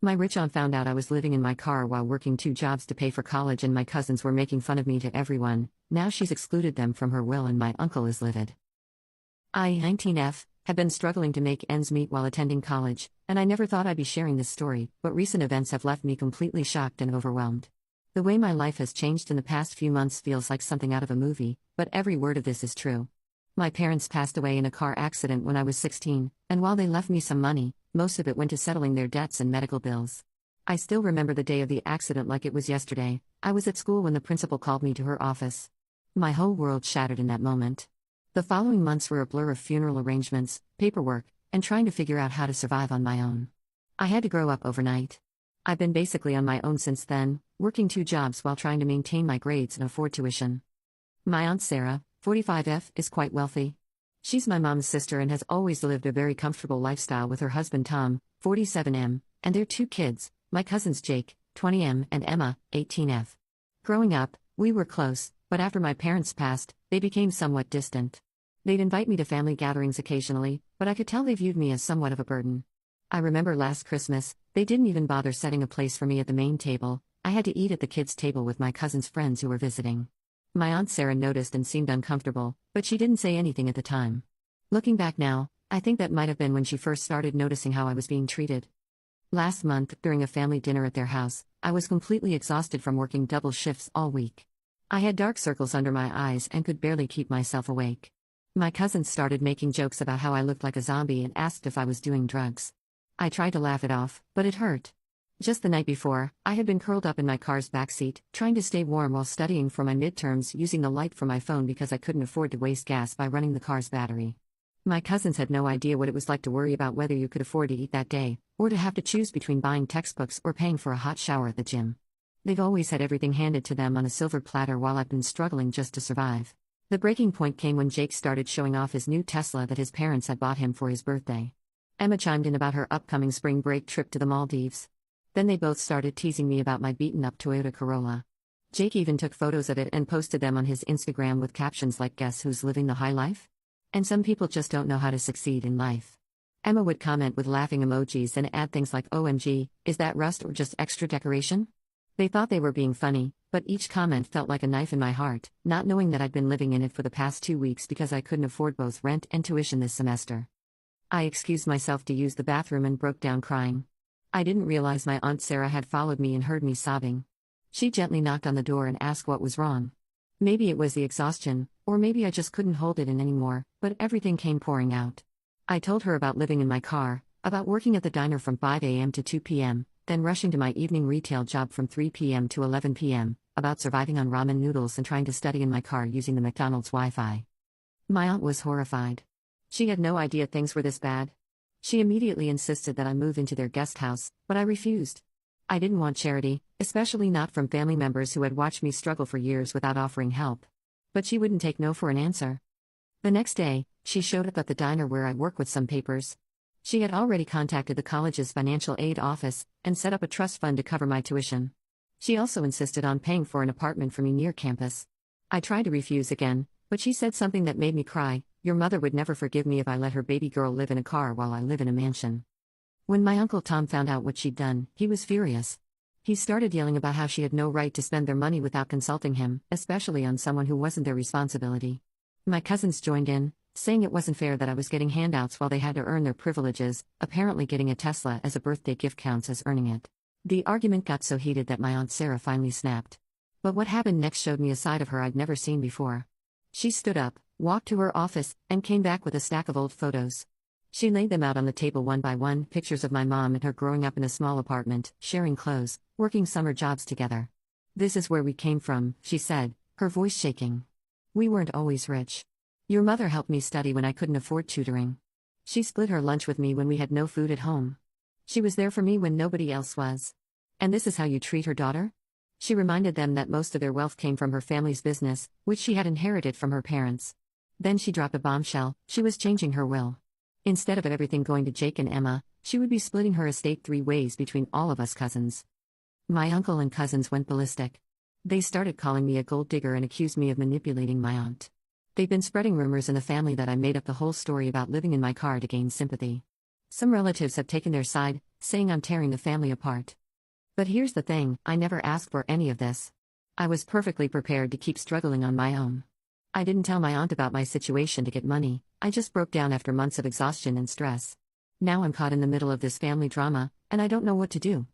My rich aunt found out I was living in my car while working two jobs to pay for college, and my cousins were making fun of me to everyone. Now she's excluded them from her will, and my uncle is livid. I, 19F, have been struggling to make ends meet while attending college, and I never thought I'd be sharing this story, but recent events have left me completely shocked and overwhelmed. The way my life has changed in the past few months feels like something out of a movie, but every word of this is true. My parents passed away in a car accident when I was 16, and while they left me some money, most of it went to settling their debts and medical bills. I still remember the day of the accident like it was yesterday. I was at school when the principal called me to her office. My whole world shattered in that moment. The following months were a blur of funeral arrangements, paperwork, and trying to figure out how to survive on my own. I had to grow up overnight. I've been basically on my own since then, working two jobs while trying to maintain my grades and afford tuition. My aunt Sarah, 45F, is quite wealthy. She's my mom's sister and has always lived a very comfortable lifestyle with her husband Tom, 47M, and their two kids, my cousins Jake, 20M, and Emma, 18F. Growing up, we were close, but after my parents passed, they became somewhat distant. They'd invite me to family gatherings occasionally, but I could tell they viewed me as somewhat of a burden. I remember last Christmas, they didn't even bother setting a place for me at the main table. I had to eat at the kids' table with my cousins' friends who were visiting. My aunt Sarah noticed and seemed uncomfortable, but she didn't say anything at the time. Looking back now, I think that might have been when she first started noticing how I was being treated. Last month, during a family dinner at their house, I was completely exhausted from working double shifts all week. I had dark circles under my eyes and could barely keep myself awake. My cousins started making jokes about how I looked like a zombie and asked if I was doing drugs. I tried to laugh it off, but it hurt. Just the night before, I had been curled up in my car's backseat, trying to stay warm while studying for my midterms using the light from my phone because I couldn't afford to waste gas by running the car's battery. My cousins had no idea what it was like to worry about whether you could afford to eat that day, or to have to choose between buying textbooks or paying for a hot shower at the gym. They've always had everything handed to them on a silver platter while I've been struggling just to survive. The breaking point came when Jake started showing off his new Tesla that his parents had bought him for his birthday. Emma chimed in about her upcoming spring break trip to the Maldives. Then they both started teasing me about my beaten-up Toyota Corolla. Jake even took photos of it and posted them on his Instagram with captions like "Guess who's living the high life?" And some people just don't know how to succeed in life. Emma would comment with laughing emojis and add things like "OMG, is that rust or just extra decoration?" They thought they were being funny, but each comment felt like a knife in my heart, not knowing that I'd been living in it for the past 2 weeks because I couldn't afford both rent and tuition this semester. I excused myself to use the bathroom and broke down crying. I didn't realize my Aunt Sarah had followed me and heard me sobbing. She gently knocked on the door and asked what was wrong. Maybe it was the exhaustion, or maybe I just couldn't hold it in anymore, but everything came pouring out. I told her about living in my car, about working at the diner from 5 a.m. to 2 p.m., then rushing to my evening retail job from 3 p.m. to 11 p.m., about surviving on ramen noodles and trying to study in my car using the McDonald's Wi-Fi. My aunt was horrified. She had no idea things were this bad. She immediately insisted that I move into their guest house, but I refused. I didn't want charity, especially not from family members who had watched me struggle for years without offering help. But she wouldn't take no for an answer. The next day, she showed up at the diner where I work with some papers. She had already contacted the college's financial aid office and set up a trust fund to cover my tuition. She also insisted on paying for an apartment for me near campus. I tried to refuse again, but she said something that made me cry. "Your mother would never forgive me if I let her baby girl live in a car while I live in a mansion." When my Uncle Tom found out what she'd done, he was furious. He started yelling about how she had no right to spend their money without consulting him, especially on someone who wasn't their responsibility. My cousins joined in, saying it wasn't fair that I was getting handouts while they had to earn their privileges. Apparently getting a Tesla as a birthday gift counts as earning it. The argument got so heated that my Aunt Sarah finally snapped. But what happened next showed me a side of her I'd never seen before. She stood up, walked to her office, and came back with a stack of old photos. She laid them out on the table one by one, pictures of my mom and her growing up in a small apartment, sharing clothes, working summer jobs together. "This is where we came from," she said, her voice shaking. "We weren't always rich. Your mother helped me study when I couldn't afford tutoring. She split her lunch with me when we had no food at home. She was there for me when nobody else was. And this is how you treat her daughter?" She reminded them that most of their wealth came from her family's business, which she had inherited from her parents. Then she dropped a bombshell: she was changing her will. Instead of everything going to Jake and Emma, she would be splitting her estate 3 ways between all of us cousins. My uncle and cousins went ballistic. They started calling me a gold digger and accused me of manipulating my aunt. They've been spreading rumors in the family that I made up the whole story about living in my car to gain sympathy. Some relatives have taken their side, saying I'm tearing the family apart. But here's the thing, I never asked for any of this. I was perfectly prepared to keep struggling on my own. I didn't tell my aunt about my situation to get money, I just broke down after months of exhaustion and stress. Now I'm caught in the middle of this family drama, and I don't know what to do.